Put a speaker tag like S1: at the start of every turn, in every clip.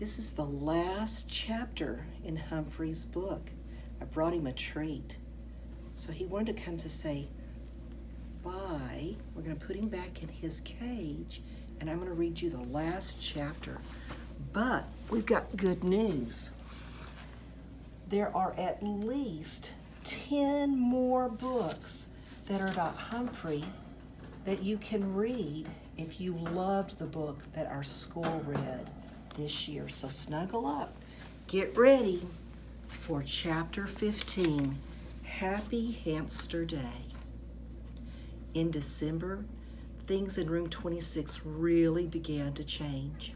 S1: This is the last chapter in Humphrey's book. I brought him a treat. So he wanted to come to say bye. We're going to put him back in his cage, and I'm going to read you the last chapter. But we've got good news. There are at least 10 more books that are about Humphrey that you can read if you loved the book that our school read this year. So snuggle up. Get ready for Chapter 15, Happy Hamster Day. In December, things in room 26 really began to change.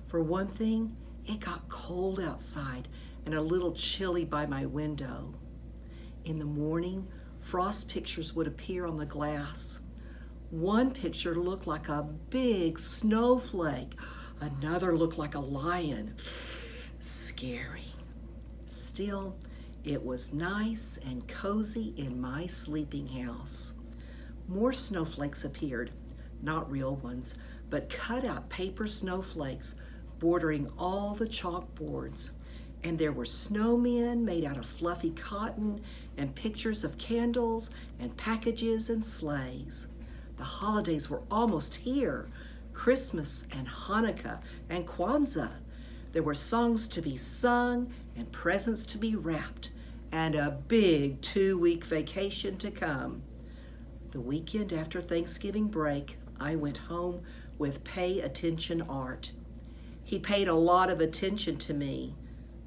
S1: For one thing, it got cold outside and a little chilly by my window. In the morning, frost pictures would appear on the glass. One picture looked like a big snowflake. Another looked like a lion. Scary. Still, it was nice and cozy in my sleeping house. More snowflakes appeared, not real ones, but cut-out paper snowflakes bordering all the chalkboards. And there were snowmen made out of fluffy cotton and pictures of candles and packages and sleighs. The holidays were almost here. Christmas and Hanukkah and Kwanzaa. There were songs to be sung and presents to be wrapped and a big 2-week vacation to come. The weekend after Thanksgiving break, I went home with Pay Attention Art. He paid a lot of attention to me,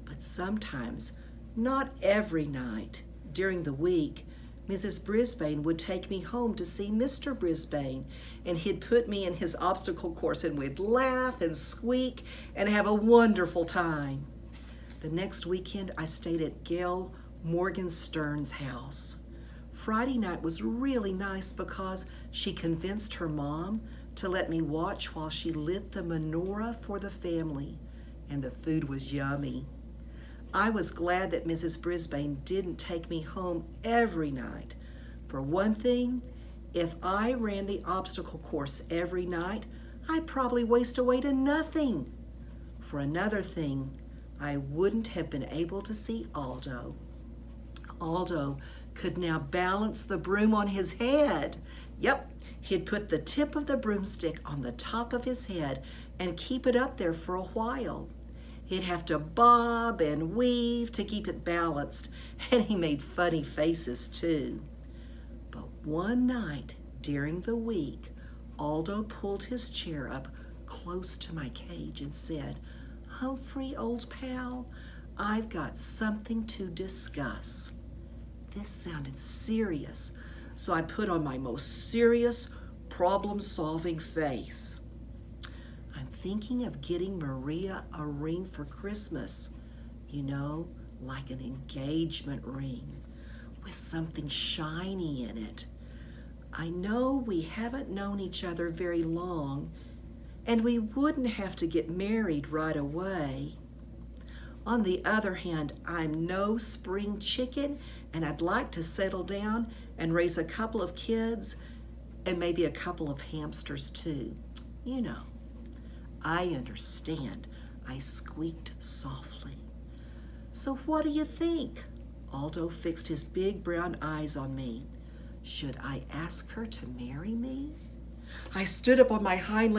S1: but sometimes, not every night, during the week, Mrs. Brisbane would take me home to see Mr. Brisbane, and he'd put me in his obstacle course, and we'd laugh and squeak and have a wonderful time. The next weekend, I stayed at Gail Morgenstern's house. Friday night was really nice because she convinced her mom to let me watch while she lit the menorah for the family, and the food was yummy. I was glad that Mrs. Brisbane didn't take me home every night. For one thing, if I ran the obstacle course every night, I'd probably waste away to nothing. For another thing, I wouldn't have been able to see Aldo. Aldo could now balance the broom on his head. Yep, he'd put the tip of the broomstick on the top of his head and keep it up there for a while. He'd have to bob and weave to keep it balanced, and he made funny faces too. But one night during the week, Aldo pulled his chair up close to my cage and said, "Humphrey, old pal, I've got something to discuss." This sounded serious, so I put on my most serious, problem-solving face. "I'm thinking of getting Maria a ring for Christmas, like an engagement ring with something shiny in it. I know we haven't known each other very long, and we wouldn't have to get married right away. On the other hand, I'm no spring chicken, and I'd like to settle down and raise a couple of kids and maybe a couple of hamsters too. I understand," I squeaked softly. "So what do you think?" Aldo fixed his big brown eyes on me. "Should I ask her to marry me?" I stood up on my hind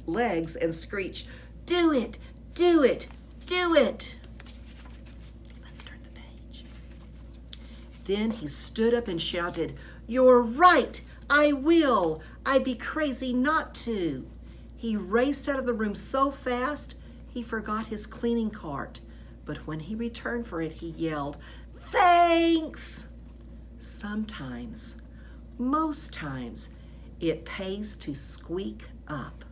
S1: legs and screeched, "Do it, do it, do it." Let's turn the page. Then he stood up and shouted, "You're right, I will. I'd be crazy not to." He raced out of the room so fast, he forgot his cleaning cart. But when he returned for it, he yelled, "Thanks!" Sometimes, most times, it pays to squeak up.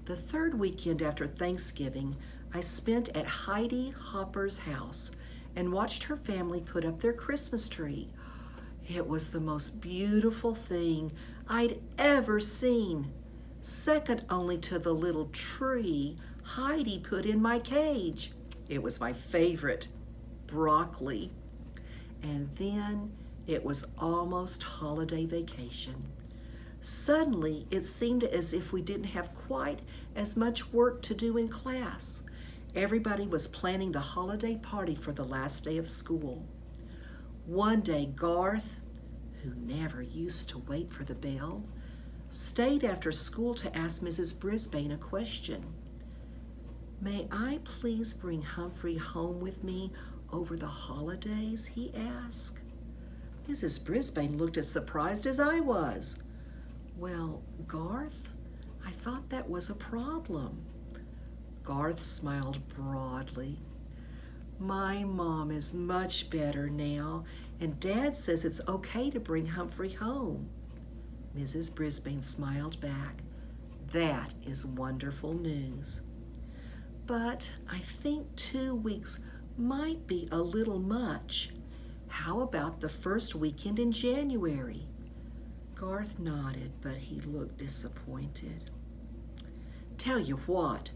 S1: The third weekend after Thanksgiving, I spent at Heidi Hopper's house and watched her family put up their Christmas tree. It was the most beautiful thing I'd ever seen, second only to the little tree Heidi put in my cage. It was my favorite, broccoli. And then it was almost holiday vacation. Suddenly, it seemed as if we didn't have quite as much work to do in class, Everybody was planning the holiday party for the last day of school. One day, Garth, who never used to wait for the bell, stayed after school to ask Mrs. Brisbane a question. "May I please bring Humphrey home with me over the holidays?" he asked. Mrs. Brisbane looked as surprised as I was. "Well, Garth, I thought that was a problem." Garth smiled broadly. "My mom is much better now, and Dad says it's okay to bring Humphrey home." Mrs. Brisbane smiled back. "That is wonderful news. But I think 2 weeks might be a little much. How about the first weekend in January?" Garth nodded, but he looked disappointed. "Tell you what,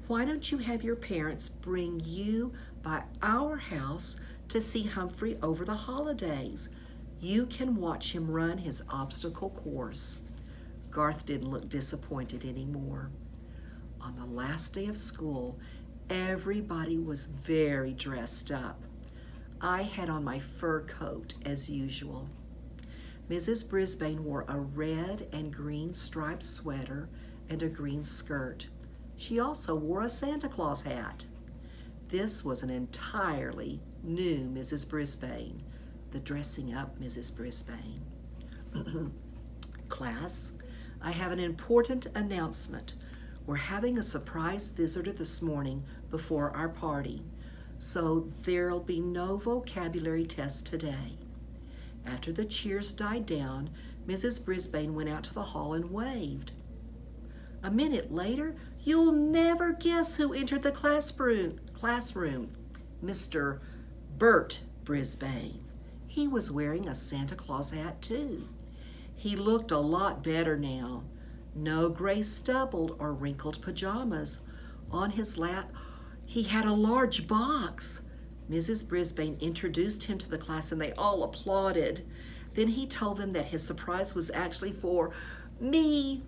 S1: why don't you have your parents bring you by our house to see Humphrey over the holidays? You can watch him run his obstacle course." Garth didn't look disappointed anymore. On the last day of school, everybody was very dressed up. I had on my fur coat as usual. Mrs. Brisbane wore a red and green striped sweater and a green skirt. She also wore a Santa Claus hat. This was an entirely new Mrs. Brisbane, the dressing up Mrs. Brisbane. "Class, I have an important announcement. We're having a surprise visitor this morning before our party, so there'll be no vocabulary test today." After the cheers died down, Mrs. Brisbane went out to the hall and waved. A minute later, you'll never guess who entered the classroom. Mr. Bert Brisbane. He was wearing a Santa Claus hat too. He looked a lot better now. No gray stubbled or wrinkled pajamas. On his lap, he had a large box. Mrs. Brisbane introduced him to the class and they all applauded. Then he told them that his surprise was actually for me.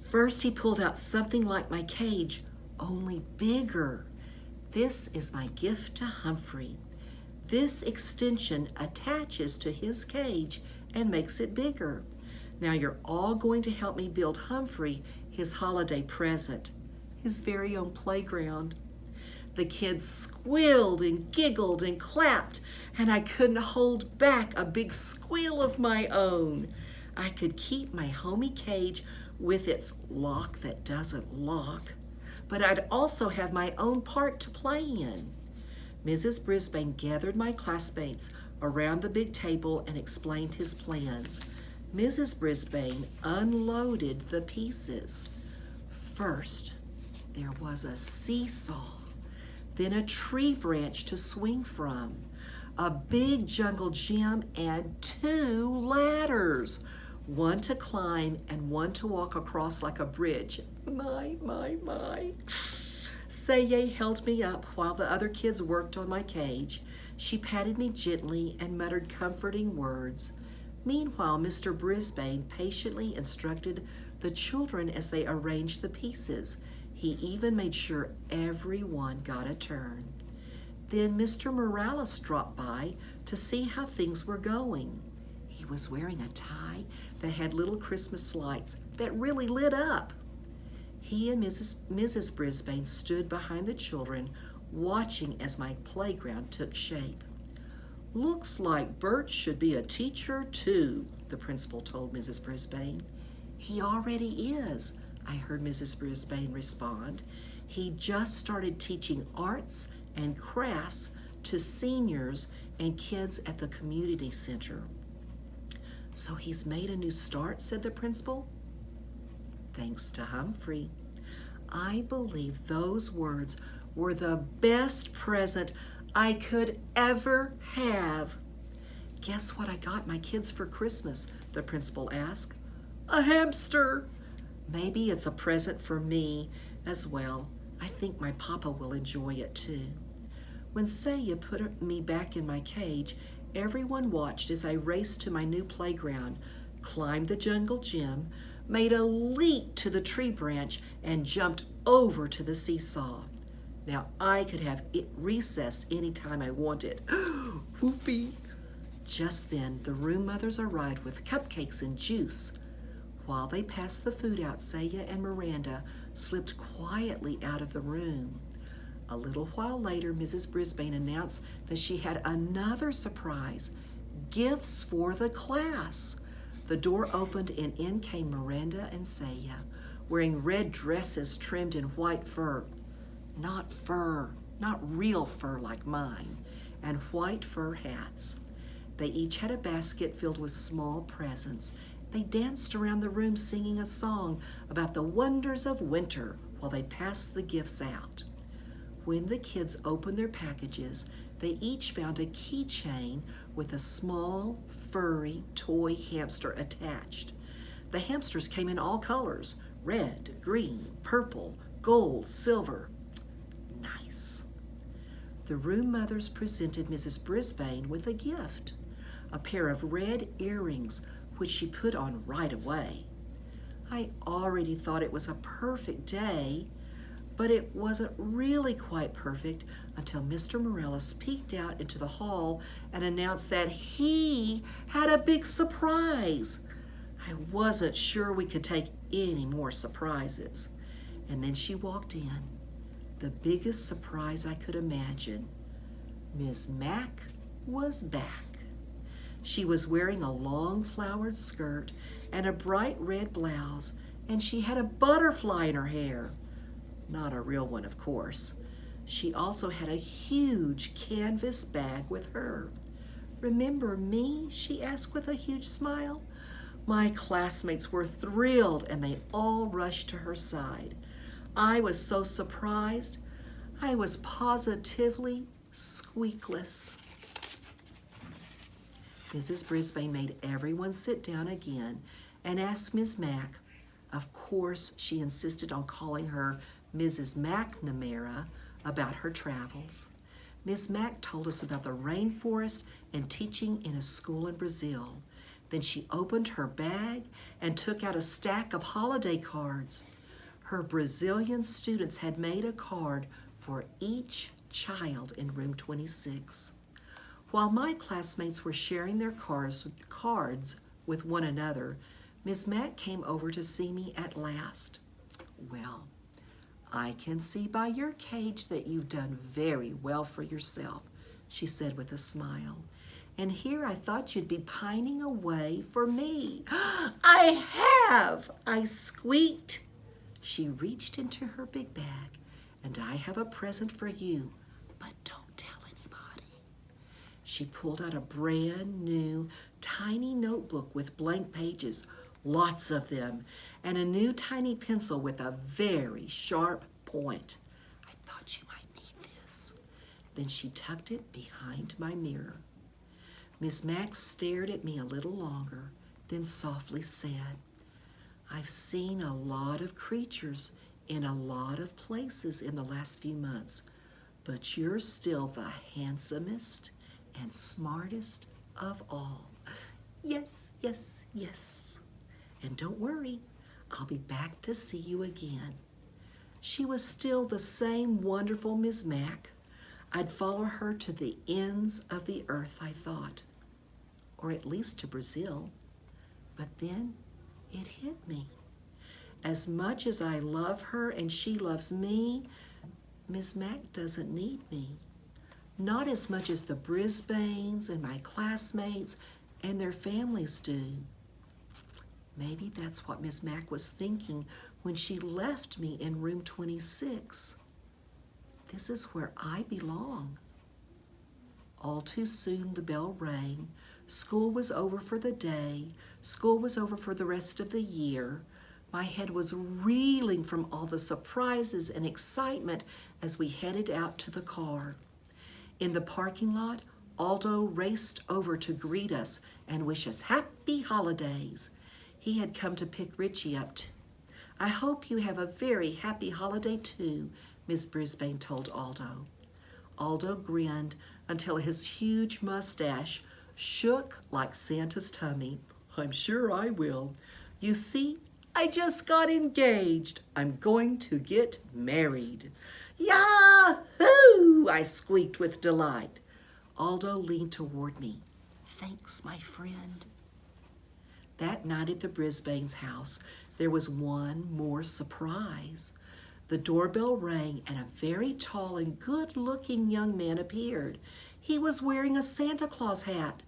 S1: First, he pulled out something like my cage, only bigger. "This is my gift to Humphrey. This extension attaches to his cage and makes it bigger. Now you're all going to help me build Humphrey his holiday present, his very own playground." The kids squealed and giggled and clapped, and I couldn't hold back a big squeal of my own. I could keep my homey cage with its lock that doesn't lock, but I'd also have my own part to play in. Mrs. Brisbane gathered my classmates around the big table and explained his plans. Mrs. Brisbane unloaded the pieces. First, there was a seesaw, then a tree branch to swing from, a big jungle gym, and 2 ladders, one to climb and one to walk across like a bridge. My. Saye held me up while the other kids worked on my cage. She patted me gently and muttered comforting words. Meanwhile, Mr. Brisbane patiently instructed the children as they arranged the pieces. He even made sure everyone got a turn. Then Mr. Morales dropped by to see how things were going. He was wearing a tie that had little Christmas lights that really lit up. He and Mrs. Brisbane stood behind the children, watching as my playground took shape. "Looks like Bert should be a teacher too," the principal told Mrs. Brisbane. "He already is," I heard Mrs. Brisbane respond. "He just started teaching arts and crafts to seniors and kids at the community center." "So he's made a new start," said the principal. "Thanks to Humphrey." I believe those words were the best present I could ever have. "Guess what I got my kids for Christmas?" the principal asked. "A hamster." "Maybe it's a present for me as well. I think my papa will enjoy it too." When Saya put me back in my cage, everyone watched as I raced to my new playground, climbed the jungle gym, made a leap to the tree branch and jumped over to the seesaw. Now I could have recess any time I wanted. Whoopee! Just then, the room mothers arrived with cupcakes and juice. While they passed the food out, Saya and Miranda slipped quietly out of the room. A little while later, Mrs. Brisbane announced that she had another surprise, gifts for the class. The door opened and in came Miranda and Saya, wearing red dresses trimmed in white fur. Not fur, not real fur like mine, and white fur hats. They each had a basket filled with small presents. They danced around the room singing a song about the wonders of winter while they passed the gifts out. When the kids opened their packages, they each found a keychain with a small, furry toy hamster attached. The hamsters came in all colors: red, green, purple, gold, silver. Nice. The room mothers presented Mrs. Brisbane with a gift, a pair of red earrings, which she put on right away. I already thought it was a perfect day, but it wasn't really quite perfect until Mr. Morellis peeked out into the hall and announced that he had a big surprise. I wasn't sure we could take any more surprises. And then she walked in, the biggest surprise I could imagine. Miss Mack was back. She was wearing a long flowered skirt and a bright red blouse, and she had a butterfly in her hair. Not a real one, of course. She also had a huge canvas bag with her. "Remember me?" she asked with a huge smile. My classmates were thrilled, and they all rushed to her side. I was so surprised. I was positively squeakless. Mrs. Brisbane made everyone sit down again and asked Miss Mack. Of course, she insisted on calling her Mrs. McNamara about her travels. Miss Mack told us about the rainforest and teaching in a school in Brazil. Then she opened her bag and took out a stack of holiday cards. Her Brazilian students had made a card for each child in room 26. While my classmates were sharing their cards with one another, Miss Mack came over to see me at last. "Well, I can see by your cage that you've done very well for yourself," she said with a smile. "And here I thought you'd be pining away for me." "I have!" I squeaked. She reached into her big bag. "And I have a present for you, but don't tell anybody." She pulled out a brand new tiny notebook with blank pages, lots of them, and a new tiny pencil with a very sharp point. "I thought you might need this." Then she tucked it behind my mirror. Miss Mack stared at me a little longer, then softly said, "I've seen a lot of creatures in a lot of places in the last few months, but you're still the handsomest and smartest of all." "Yes, yes, yes. And don't worry, I'll be back to see you again." She was still the same wonderful Miss Mack. I'd follow her to the ends of the earth, I thought, or at least to Brazil. But then it hit me. As much as I love her and she loves me, Miss Mack doesn't need me. Not as much as the Brisbanes and my classmates and their families do. Maybe that's what Miss Mack was thinking when she left me in room 26. This is where I belong. All too soon the bell rang. School was over for the day. School was over for the rest of the year. My head was reeling from all the surprises and excitement as we headed out to the car. In the parking lot, Aldo raced over to greet us and wish us happy holidays. He had come to pick Richie up. "I hope you have a very happy holiday too," Miss Brisbane told Aldo. Aldo grinned until his huge mustache shook like Santa's tummy. "I'm sure I will. You see, I just got engaged. I'm going to get married. Yahoo! I squeaked with delight. Aldo leaned toward me. Thanks, my friend. That night at the Brisbane's house, there was one more surprise. The doorbell rang and a very tall and good-looking young man appeared. He was wearing a Santa Claus hat.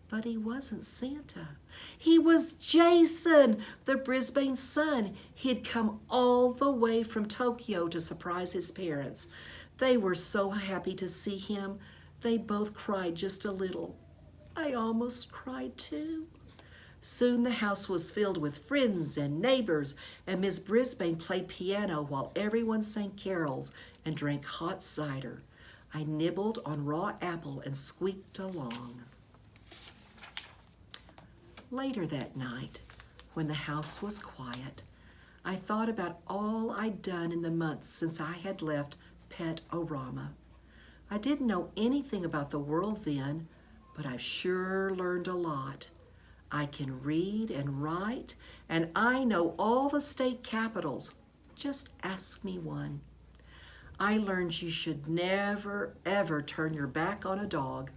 S1: But he wasn't Santa. He was Jason, the Brisbane son. He had come all the way from Tokyo to surprise his parents. They were so happy to see him. They both cried just a little. I almost cried too. Soon the house was filled with friends and neighbors, and Miss Brisbane played piano while everyone sang carols and drank hot cider. I nibbled on raw apple and squeaked along. Later that night, when the house was quiet, I thought about all I'd done in the months since I had left Pet Orama. I didn't know anything about the world then, but I've sure learned a lot. I can read and write, and I know all the state capitals. Just ask me one. I learned you should never, ever turn your back on a dog,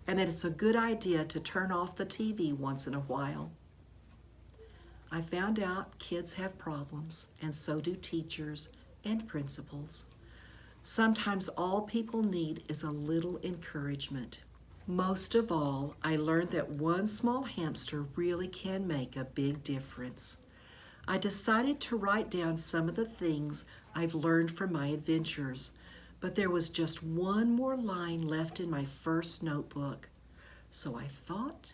S1: and that it's a good idea to turn off the TV once in a while. I found out kids have problems, and so do teachers and principals. Sometimes all people need is a little encouragement. Most of all, I learned that one small hamster really can make a big difference. I decided to write down some of the things I've learned from my adventures, but there was just one more line left in my first notebook. So I thought,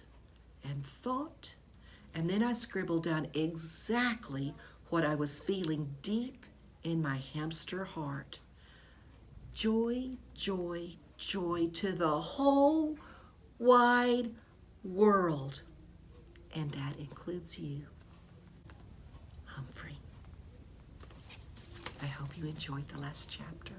S1: and then I scribbled down exactly what I was feeling deep in my hamster heart. Joy, joy, joy to the whole wide world. And that includes you, Humphrey. I hope you enjoyed the last chapter.